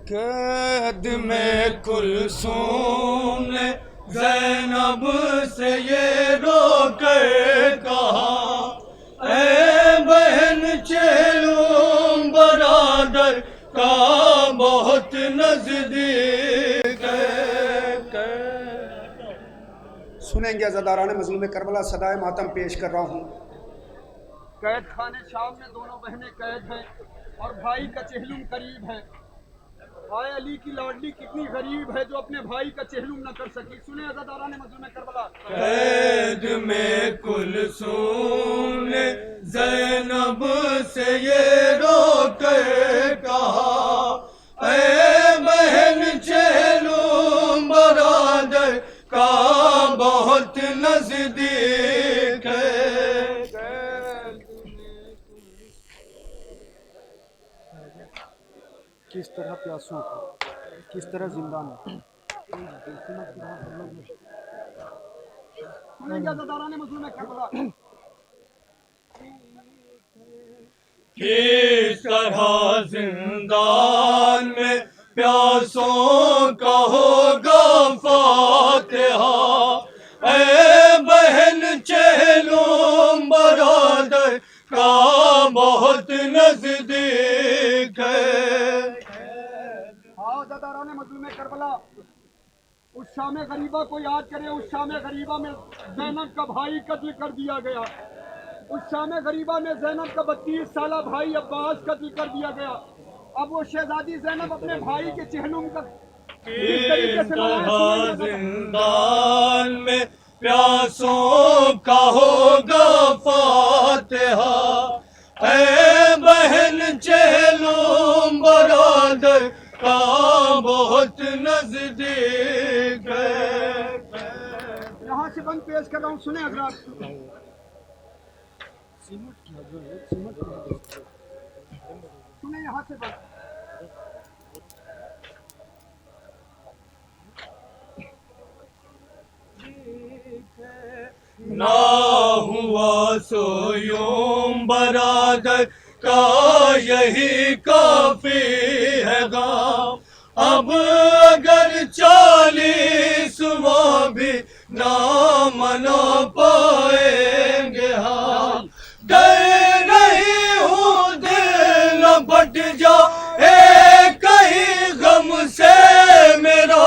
قید میں کلثوم نے زینب سے یہ رو کر کہا، اے بہن چہلم برادر کا بہت نزدیک ہے۔ سنیں گے عزاداران مظلوم کربلا، صدائے ماتم پیش کر رہا ہوں۔ قید خانے شام میں دونوں بہنیں قید ہیں اور بھائی کا چہلم قریب ہے۔ بھائی علی کی لاڈلی کتنی غریب ہے جو اپنے بھائی کا چہلم نہ کر سکی۔ سنیں عزاداران مظلوم کربلا۔ قید میں کلثوم نے زینب سے یہ رو کر کہا، اے بہن چہلم برادر کا بہت نزدیک ہے۔ کس طرح پیاسوں کو، کس طرح زندہ میں۔ سنیں گے عزاداران مظلوم کربلا۔ کس طرح زندان میں پیاسوں کا ہوگا فاتحہ، اے بہن چہلم برادر کا بہت نزدیک ہے۔ عزاداران مظلوم کربلا، اس شام غریبہ کو یاد کریں۔ اس شام غریبہ میں زینب کا بھائی قتل کر دیا گیا۔ اس شام غریبہ میں زینب کا 32 سالہ بھائی عباس قتل کر دیا گیا۔ اب وہ شہزادی زینب اپنے بھائی کے چہلم کا کس طرح زندان میں پیاسوں کا ہوگا فاتحہ، اے بہن چہلم برادر کا بہت نزدیک ہے۔ یہاں سے بند پیش کر رہا ہوں، سنیں حضرات۔ سنیں یہاں سے بند۔ نہ ہوا سو یوں برادر کا یہی کافی ہے غم، اب اگر 40واں بھی نہ منا پائیں گے ہم، ڈر رہی ہوں دل نہ پھٹ جائے کہیں غم سے میرا،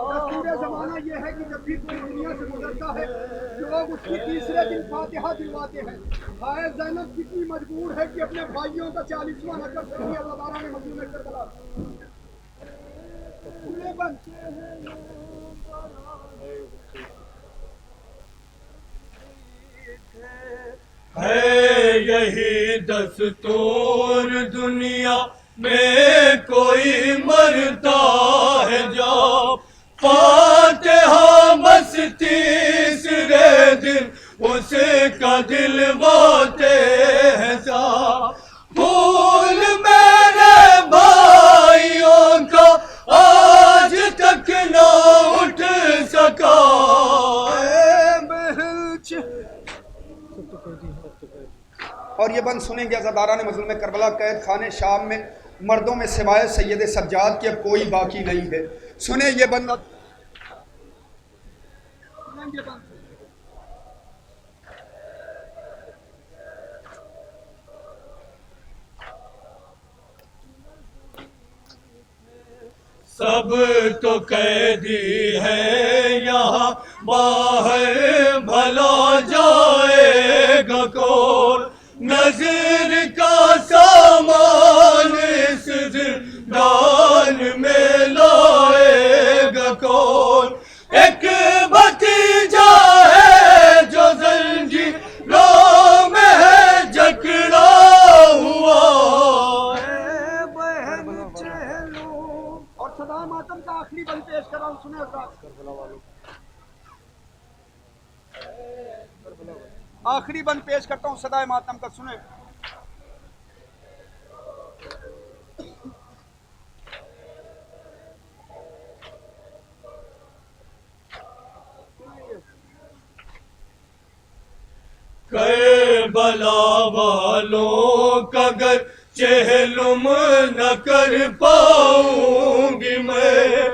دستور زمانہ یہ ہے کہ جب بھی کوئی دنیا سے گزرتا ہے لوگ اس کی تیسرے دن فاتحہ دلواتے ہیں۔ ہائے زینب کتنی مجبور ہے کہ اپنے بھائیوں کا 40واں نہ کر سکی۔ عزاداران مظلوم کربلا، سنیں بند۔ ہے یہی دستور دنیا میں کوئی مرتا ہے جب فاتحہ بس تیسرے دن اس کا دلواتے ہیں سب، پھول میرے بھائیوں کا آج تک نہ اٹھ سکا، اور یہ بند سنیں گے عزاداران مظلوم کربلا۔ قید خانے شام میں مردوں میں سوائے سید سجاد کے اب کوئی باقی نہیں ہے۔ سنیں یہ بند۔ سنیں گے بند۔ سب تو قیدی ہے یہاں باہر بھلا جائے گا کون، نظر کا سامان اس زندان میں لائے گا کون، ایک بھتیجا ہے جو زنجیروں میں ہے جکڑا ہوا، اور صدا ماتم کا آخری بند پیش کر رہا ہوں، سنیں حضرات۔ آخری بند پیش کرتا ہوں صدائے ماتم کا، سنیں۔ کہ کربلا والوں کا گر چہلم نہ کر پاؤں گی میں،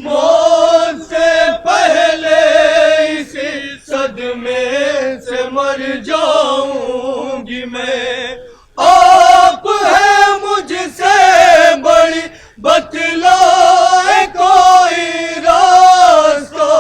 موت سے پہلے اسی صدمے سے مر جاؤں گی میں، آپ ہے مجھ سے بڑی بتلائے کوئی راستہ۔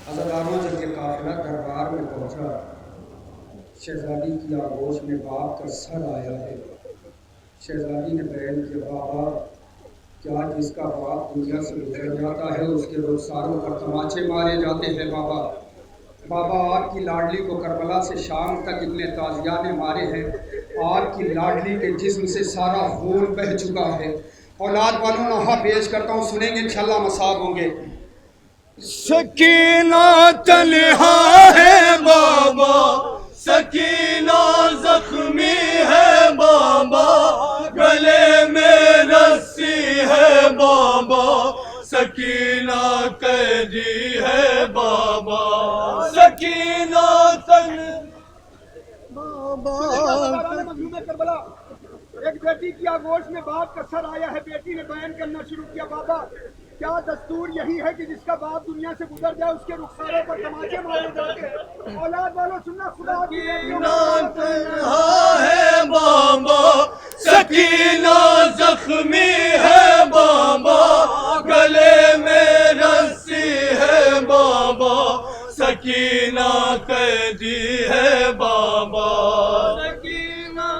عزاداروں جب یہ قافلہ دربار میں پہنچا، شہزادی کی آغوش میں باپ کا سر آیا ہے۔ شہزادی نے بیان کیا، بابا کیا جس کا باپ دنیا سے گزر جاتا ہے اس کے رخساروں پر تماچے مارے جاتے ہیں؟ بابا بابا آپ کی لاڈلی کو کربلا سے شام تک اتنے تازیانے مارے ہیں، آپ کی لاڈلی کے جسم سے سارا خون بہہ چکا ہے۔ اولاد والوں نہا پیش کرتا ہوں، سنیں گے انشاءاللہ مصاب ہوں گے۔ سکینہ تنہا ہے بابا، سکینہ زخمی ہے بابا، گلے میں رسی ہے بابا، سکینہ قیدی ہے بابا، سکینہ مظلوم کربلا، ایک بیٹی کی آغوش میں باپ کا سر آیا ہے۔ بیٹی نے بیان کرنا شروع کیا، بابا کیا دستور یہی ہے کہ جس کا باپ دنیا سے گزر جائے اس کے رخساروں پر تماچے مارے جاتے ہیں؟ اولاد والوں سننا، خدا کی سکینہ تنہا ہے بابا، سکینہ زخمی ہے بابا، گلے میں رسی ہے بابا، سکینہ قیدی ہے بابا، سکینہ۔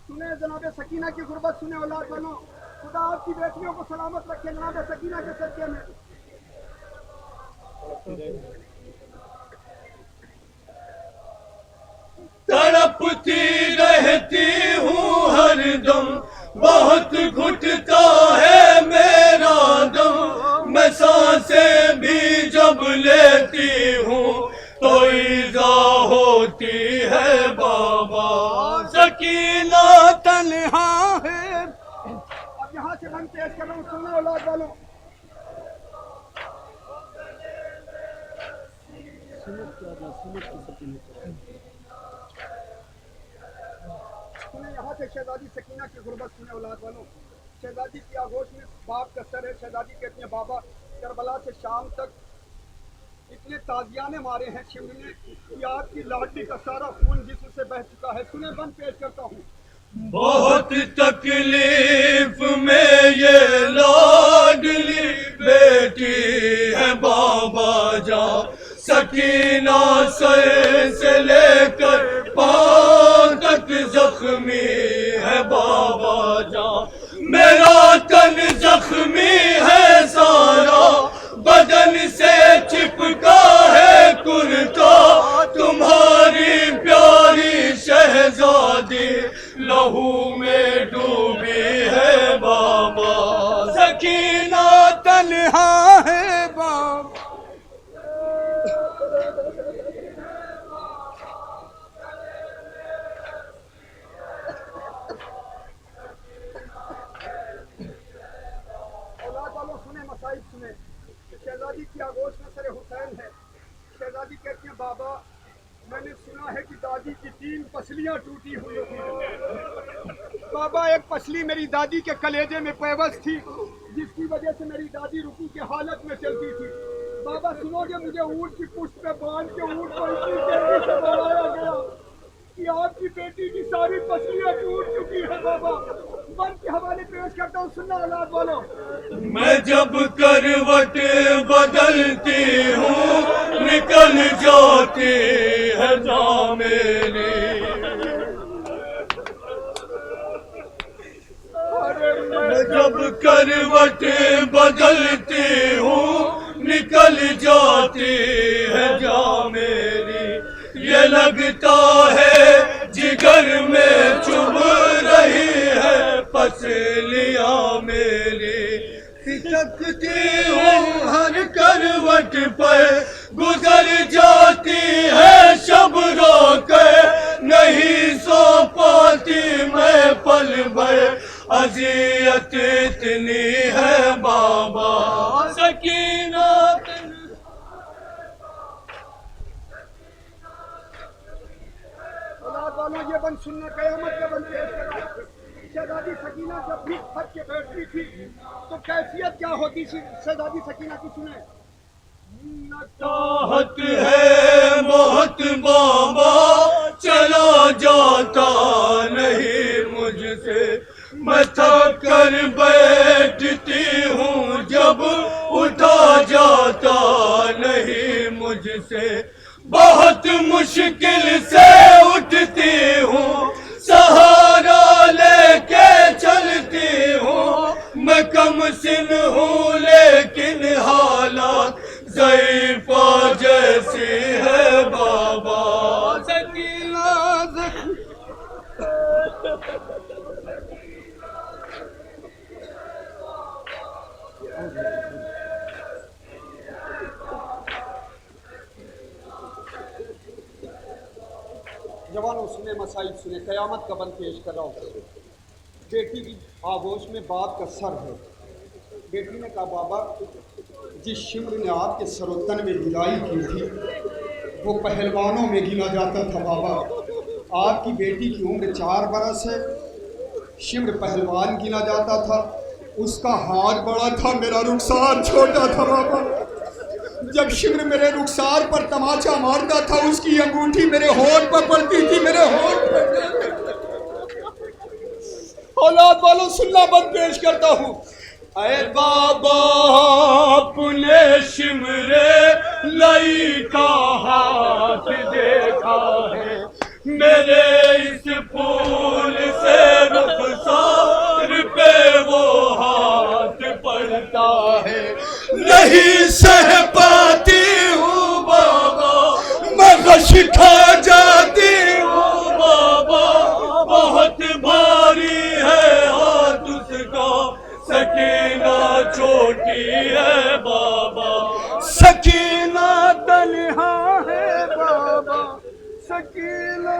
سنیں جناب سکینہ کی غربت، سنیں اولاد والوں، خدا آپ کی بیٹیوں کو سلامت رکھے جناب سکینہ کے صدقے میں۔ تڑپتی رہتی ہوں ہر دم، بہت گھٹتا ہے میرا دم، میں سانسیں بھی جب لیتی ہوں تو ایذا ہوتی ہے بابا، سکینہ تنہا ہے۔ اب یہاں سے بند پیش کر رہا ہوں، سنیں اولاد والوں، سنیں یہاں سے شہزادی سکینہ کی غربت، سنیں اولاد والوں۔ شہزادی کی آغوش میں باپ کا سر ہے۔ شہزادی کہتی ہیں، بابا کربلا سے شام تک اتنے تازیانے مارے ہیں شیور نے کہ آپ کی لاڈلی کا سارا خون جسم سے بہہ چکا ہے۔ سنیں بند پیش کرتا ہوں۔ بہت تکلیف میں یہ لاڈلی بیٹی ہے بابا جان، سکینہ سر سے لے کر پاؤں تک زخمی ہے بابا جان، میرا تن زخمی ہے سارا، بدن سے چپکا ہے کرتا، تمہاری پیاری شہزادی لہو میں ڈوبی ہے بابا، سکینہ تنہا ہے بابا۔ اولاد والوں سنیں، مسائل سنیں۔ شہزادی کی آغوش میں سر حسین ہے۔ شہزادی کہتی ہیں، بابا میں نے سنا ہے کہ دادی کی 3 پسلیاں ٹوٹی ہوئی تھی۔ بابا ایک پسلی میری دادی کے کلیجے میں پیوست تھی، جس کی وجہ سے میری دادی رکوع کی حالت میں چلتی تھی۔ بابا سنو گے، مجھے اونٹ کی پشت پہ باندھ کے اونٹ کو اتنی تیزی سے دوڑایا گیا کہ آپ کی بیٹی کی ساری پسلیاں ٹوٹ چکی ہیں۔ بابا بند کے حوالے پیش کرتا ہوں، سننا اولاد والوں۔ میں جب کروٹ بدلتی ہوں نکل جاتی ہے جان میری، میں جب کروٹ بدلتی ہوں نکل جاتی ہے جان میری، یہ لگتا ہے جگر میں چبھ رہی ہے پسلیاں میری سکتی ہوں ہر کروٹ پر گزر جاتی ہے شب رو کے نہیں سو پاتی میں پل بھر اذیت اتنی ہے بابا سکینہ والوں یہ بند سننا قیامت کا بند پیش کرا شہزادی سکینہ جب بھی تھک کے بیٹھتی تھی تو کیفیت کیا ہوتی تھی شہزادی سکینہ کی سنیں طاقت ہے بہت بابا چلا جاتا نہیں مجھ سے میں تھک کر بیٹھتی ہوں جب اٹھا جاتا نہیں مجھ سے بہت مشکل سے اٹھتی ہوں سہارا لے کے چلتی ہوں میں کم سن ہوں لیکن حالات ضعیفہ جیسی ہے بابا سکینہ جوانوں سنیں مسائل سنیں قیامت کا بند پیش کر رہا ہوں بیٹی کی آغوش میں باپ کا سر ہے بیٹی نے کہا بابا جس شمر نے آپ کے سر و تن میں ہدائی کی تھی وہ پہلوانوں میں گنا جاتا تھا بابا آپ کی بیٹی کی عمر 4 برس ہے شمر پہلوان گنا جاتا تھا اس کا ہاتھ بڑا تھا میرا رخسار چھوٹا تھا بابا جب شمر میرے رخسار پر تماچا مارتا تھا اس کی انگوٹھی میرے ہونٹ پر پڑتی تھی میرے ہونٹ پر اولاد والوں سننا بند پیش کرتا ہوں اے بابا اپنے شمرے لئی کا ہاتھ دیکھا ہے میرے اس پھول سے رخسار پہ وہ ہاتھ پڑتا ہے نہیں سہ پاتی ہوں بابا میں غش کھا جاتی ہوں بابا بہت بھاری ہے ہاتھ اس کا سکینہ چھوٹی ہے بابا سکینہ تنہا ہے بابا سکینہ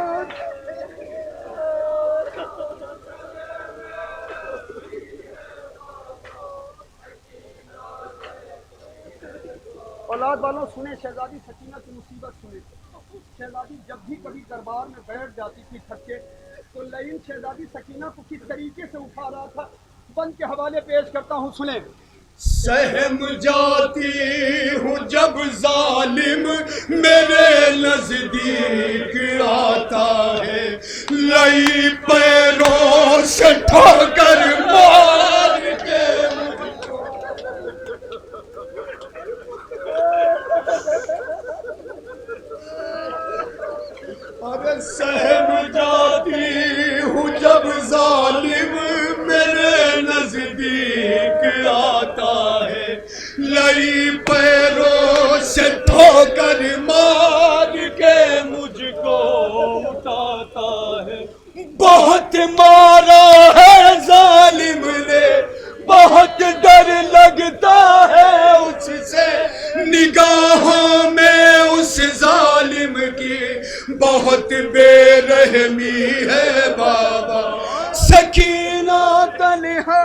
اولاد والوں سنیں شہزادی سکینہ کی مصیبت سنیں شہزادی جب بھی کبھی دربار میں بیٹھ جاتی تھی تھک کے تو لئیم شہزادی سکینہ کو کس طریقے سے اٹھا رہا تھا بند کے حوالے پیش کرتا ہوں سنیں سہم جاتی ہوں جب ظالم میرے نزدیک آتا ہے لئی پیروں سے ٹھوکر مار کے ارے سہم جاتی ہوں جب ظالم میرے نزدیک آتا ہے لئی پیروں سے ٹھوکر مار کے مجھ کو اٹھاتا ہے بہت مارا ہے ظالم نے بہت ڈر لگتا ہے اس سے نگاہوں میں اس ظالم کی بہت بے رحمی ہے بابا سکینہ تنہا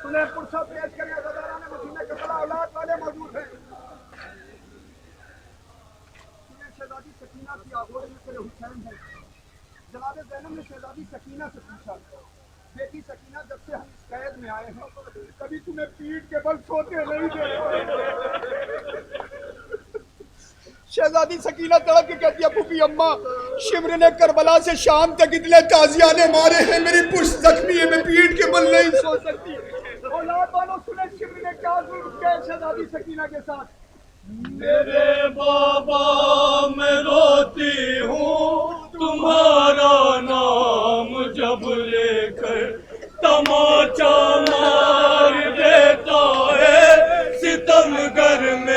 سنیں پرسہ پیش کریں عزاداران مدینہ کربلا اولاد والے موجود ہیں سنیں شہزادی سکینہ کی آغوش میں تیرے حسین ہیں جناب زینب نے شہزادی سکینہ سے پوچھا بیٹی سکینہ جب سے ہم اس قید میں آئے ہیں کبھی تمہیں پیٹ کے بل سوتے نہیں دے شہزادی سکینہ تڑپ کے کہتی ہے پھوپھی اماں شمر نے کربلا سے شام تک اتنے تازیانے مارے ہیں میری پشت زخمی ہے میں پیٹ کے بل نہیں سو سکتی اولاد والوں سنیں شمر نے کیا ظلم کیا شہزادی سکینہ کے ساتھ میرے بابا میں روتی ہوں تمہارا نام جب لے کر تماچا مار دیتا ہے ستم گر میں